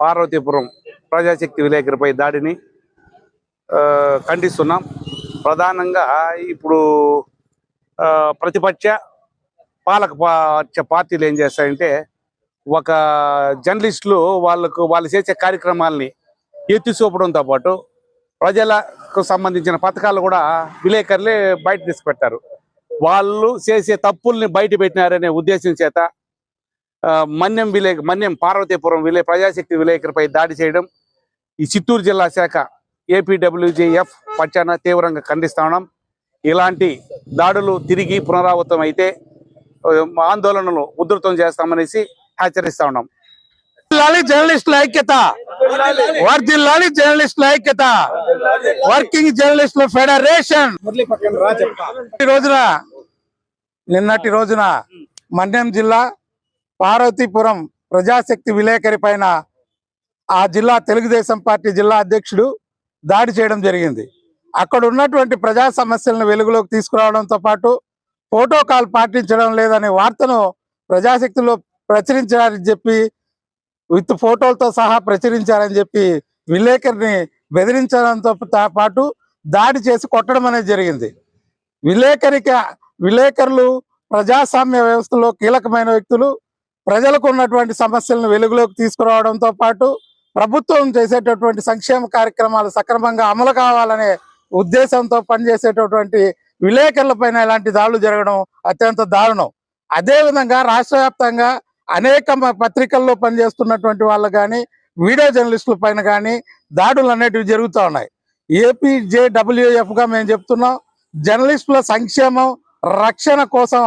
పార్వతీపురం ప్రజాశక్తి విలేకరిపై దాడిని ఖండిస్తున్నాం. ప్రధానంగా ఇప్పుడు ప్రతిపక్ష పాలక పార్టీలు ఏం చేస్తాయంటే ఒక జర్నలిస్టులు వాళ్ళు చేసే కార్యక్రమాలని ఎత్తి చూపడంతో పాటు ప్రజలకు సంబంధించిన పథకాలు కూడా విలేకరులే బయట తీసుకుపెట్టారు. వాళ్ళు చేసే తప్పుల్ని బయట పెట్టినారనే ఉద్దేశం చేత మన్యం పార్వతీపురం ప్రజాశక్తి విలేకరిపై దాడి చేయడం ఈ చిత్తూరు జిల్లా శాఖ ఏపీడబ్ల్యూజేఎఫ్ పక్షాన తీవ్రంగా ఖండిస్తా ఉన్నాం. ఇలాంటి దాడులు తిరిగి పునరావృతం అయితే ఆందోళనలు ఉధృతం చేస్తామనేసి హెచ్చరిస్తా ఉన్నాం. జర్నలిస్టుల ఐక్యత, వర్ధిల్లాలి జర్నలిస్టుల ఐక్యత, వర్కింగ్ జర్నలిస్టుల ఫెడరేషన్. నిన్నటి రోజున మన్యం జిల్లా పార్వతీపురం ప్రజాశక్తి విలేకరి పైన ఆ జిల్లా తెలుగుదేశం పార్టీ జిల్లా అధ్యక్షుడు దాడి చేయడం జరిగింది. అక్కడ ఉన్నటువంటి ప్రజా సమస్యలను వెలుగులోకి తీసుకురావడంతో పాటు ప్రోటోకాల్ పాటించడం లేదనే వార్తను ప్రజాశక్తిలో ప్రచురించారని చెప్పి విత్ ఫోటోలతో సహా ప్రచురించారని చెప్పి విలేకరిని బెదిరించడంతో పాటు దాడి చేసి కొట్టడం అనేది జరిగింది. విలేకరులు ప్రజాస్వామ్య వ్యవస్థలో కీలకమైన వ్యక్తులు. ప్రజలకు ఉన్నటువంటి సమస్యలను వెలుగులోకి తీసుకురావడంతో పాటు ప్రభుత్వం చేసేటటువంటి సంక్షేమ కార్యక్రమాలు సక్రమంగా అమలు కావాలనే ఉద్దేశంతో పనిచేసేటటువంటి విలేకరుల పైన ఇలాంటి దాడులు జరగడం అత్యంత దారుణం. అదేవిధంగా రాష్ట్ర వ్యాప్తంగా అనేక పత్రికల్లో పనిచేస్తున్నటువంటి వాళ్ళు కానీ వీడియో జర్నలిస్టుల పైన కానీ దాడులు అనేటివి జరుగుతూ ఉన్నాయి. ఏపీజేడబ్ల్యూఎఫ్గా మేము చెప్తున్నాం, జర్నలిస్టుల సంక్షేమం రక్షణ కోసం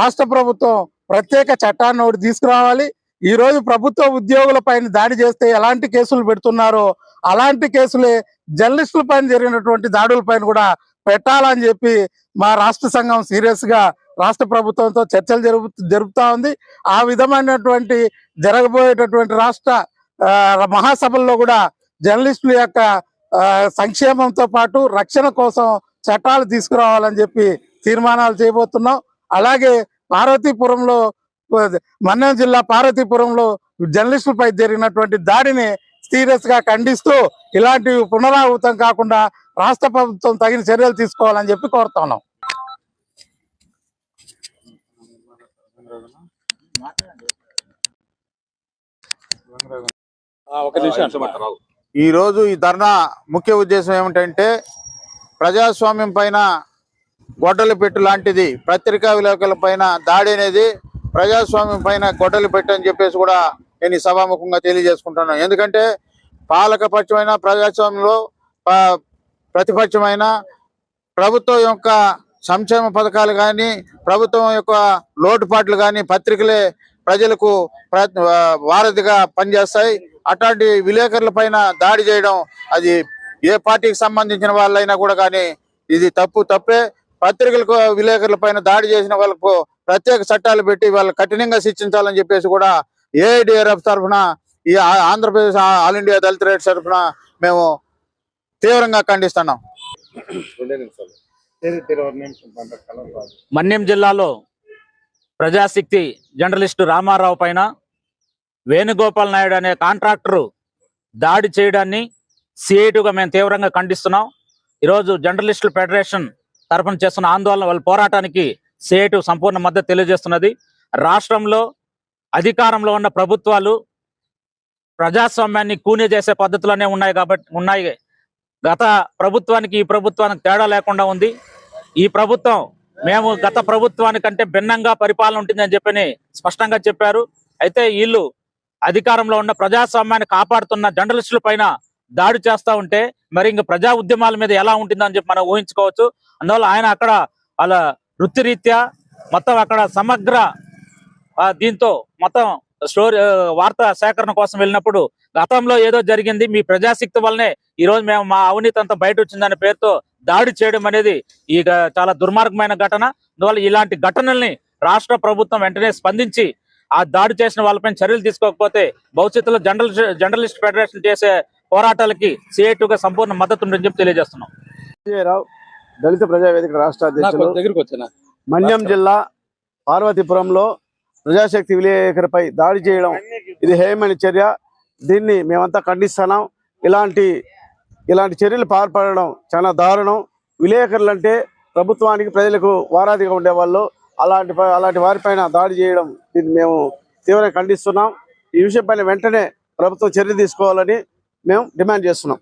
రాష్ట్ర ప్రభుత్వం ప్రత్యేక చట్టాన్ని ఒకటి తీసుకురావాలి. ఈరోజు ప్రభుత్వ ఉద్యోగుల పైన దాడి చేస్తే ఎలాంటి కేసులు పెడుతున్నారో అలాంటి కేసులే జర్నలిస్టుల పైన జరిగినటువంటి దాడుల పైన కూడా పెట్టాలని చెప్పి మా రాష్ట్ర సంఘం సీరియస్ గా రాష్ట్ర ప్రభుత్వంతో చర్చలు జరుపుతా ఉంది. ఆ విధమైనటువంటి జరగబోయేటటువంటి రాష్ట్ర మహాసభల్లో కూడా జర్నలిస్టుల యొక్క సంక్షేమంతో పాటు రక్షణ కోసం చట్టాలు తీసుకురావాలని చెప్పి తీర్మానాలు చేయబోతున్నాం. అలాగే పార్వతీపురంలో మన్యం జిల్లా పార్వతీపురంలో జర్నలిస్టులపై జరిగినటువంటి దాడిని సీరియస్ గా ఖండిస్తూ ఇలాంటివి పునరావృతం కాకుండా రాష్ట్ర ప్రభుత్వం తగిన చర్యలు తీసుకోవాలని చెప్పి కోరుతున్నాం. ఈ రోజు ఈ ధర్నా ముఖ్య ఉద్దేశం ఏమిటంటే ప్రజాస్వామ్యం పైన గొడ్డలి పెట్టు లాంటిది పత్రికా విలేకరుల పైన దాడి అనేది ప్రజాస్వామ్యం పైన గొడ్డలి పెట్టు అని చెప్పేసి కూడా నేను ఈ సభాముఖంగా తెలియజేసుకుంటున్నాను. ఎందుకంటే పాలకపక్షమైన ప్రజాస్వామ్యంలో ప్రతిపక్షమైన ప్రభుత్వం యొక్క సంక్షేమ పథకాలు కానీ ప్రభుత్వం యొక్క లోటుపాట్లు కానీ పత్రికలే ప్రజలకు వారధిగా పనిచేస్తాయి. అట్లాంటి విలేకరుల పైన దాడి చేయడం అది ఏ పార్టీకి సంబంధించిన వాళ్ళైనా కూడా కానీ ఇది తప్పే. పత్రికలకు విలేకరుల పైన దాడి చేసిన వాళ్ళకు ప్రత్యేక చట్టాలు పెట్టి వాళ్ళు కఠినంగా శిక్షించాలని చెప్పేసి కూడా ఏఐడిఆర్ఎఫ్ తరఫున ఈ ఆంధ్రప్రదేశ్ ఆల్ ఇండియా దళిత రైట్స్ తరఫున మేము తీవ్రంగా ఖండిస్తున్నాం. మన్యం జిల్లాలో ప్రజాశక్తి జర్నలిస్టు రామారావు పైన వేణుగోపాల్ నాయుడు అనే కాంట్రాక్టరు దాడి చేయడాన్ని సిఐటిగా మేము తీవ్రంగా ఖండిస్తున్నాం. ఈరోజు జర్నలిస్టుల ఫెడరేషన్ తరఫున చేస్తున్న ఆందోళన వాళ్ళ పోరాటానికి సిఐటి సంపూర్ణ మద్దతు తెలియజేస్తున్నది. రాష్ట్రంలో అధికారంలో ఉన్న ప్రభుత్వాలు ప్రజాస్వామ్యాన్ని కూనే చేసే పద్ధతులనే ఉన్నాయి. గత ప్రభుత్వానికి ఈ ప్రభుత్వానికి తేడా లేకుండా ఉంది. ఈ ప్రభుత్వం మేము గత ప్రభుత్వానికంటే భిన్నంగా పరిపాలన ఉంటుందని చెప్పని స్పష్టంగా చెప్పారు. అయితే వీళ్ళు అధికారంలో ఉన్న ప్రజాస్వామ్యాన్ని కాపాడుతున్న జర్నలిస్టుల పైన దాడి చేస్తూ ఉంటే మరి ఇంకా ప్రజా ఉద్యమాల మీద ఎలా ఉంటుందని చెప్పి మనం ఊహించుకోవచ్చు. అందువల్ల ఆయన అక్కడ వాళ్ళ వృత్తిరీత్యా మొత్తం అక్కడ సమగ్ర దీంతో మొత్తం స్టోరీ వార్తా సేకరణ కోసం వెళ్ళినప్పుడు గతంలో ఏదో జరిగింది, మీ ప్రజాశక్తి వల్లనే ఈరోజు మేము మా అవినీతి అంతా బయట వచ్చిందనే పేరుతో దాడి చేయడం అనేది ఈ చాలా దుర్మార్గమైన ఘటన. అందువల్ల ఇలాంటి ఘటనల్ని రాష్ట్ర ప్రభుత్వం వెంటనే స్పందించి ఆ దాడి చేసిన వాళ్ళపై చర్యలు తీసుకోకపోతే భవిష్యత్తులో జర్నలిస్ట్ ఫెడరేషన్ చేసే పోరాటాలకి సిఐటిగా సంపూర్ణ మద్దతు ఉందని చెప్పి తెలియజేస్తున్నాం. దళిత ప్రజావేదిక రాష్ట్ర అధ్యక్షులు మన్యం జిల్లా పార్వతీపురంలో ప్రజాశక్తి విలేకరిపై దాడి చేయడం ఇది హేయమైన చర్య. దీన్ని మేమంతా ఖండిస్తున్నాం. ఇలాంటి చర్యలు పాల్పడడం చాలా దారుణం. విలేకరులు అంటే ప్రభుత్వానికి ప్రజలకు వారాదిగా ఉండేవాళ్ళు. అలాంటి వారిపైన దాడి చేయడం దీన్ని మేము తీవ్రంగా ఖండిస్తున్నాం. ఈ విషయం పైన వెంటనే ప్రభుత్వం చర్య తీసుకోవాలని మేము డిమాండ్ చేస్తున్నాం.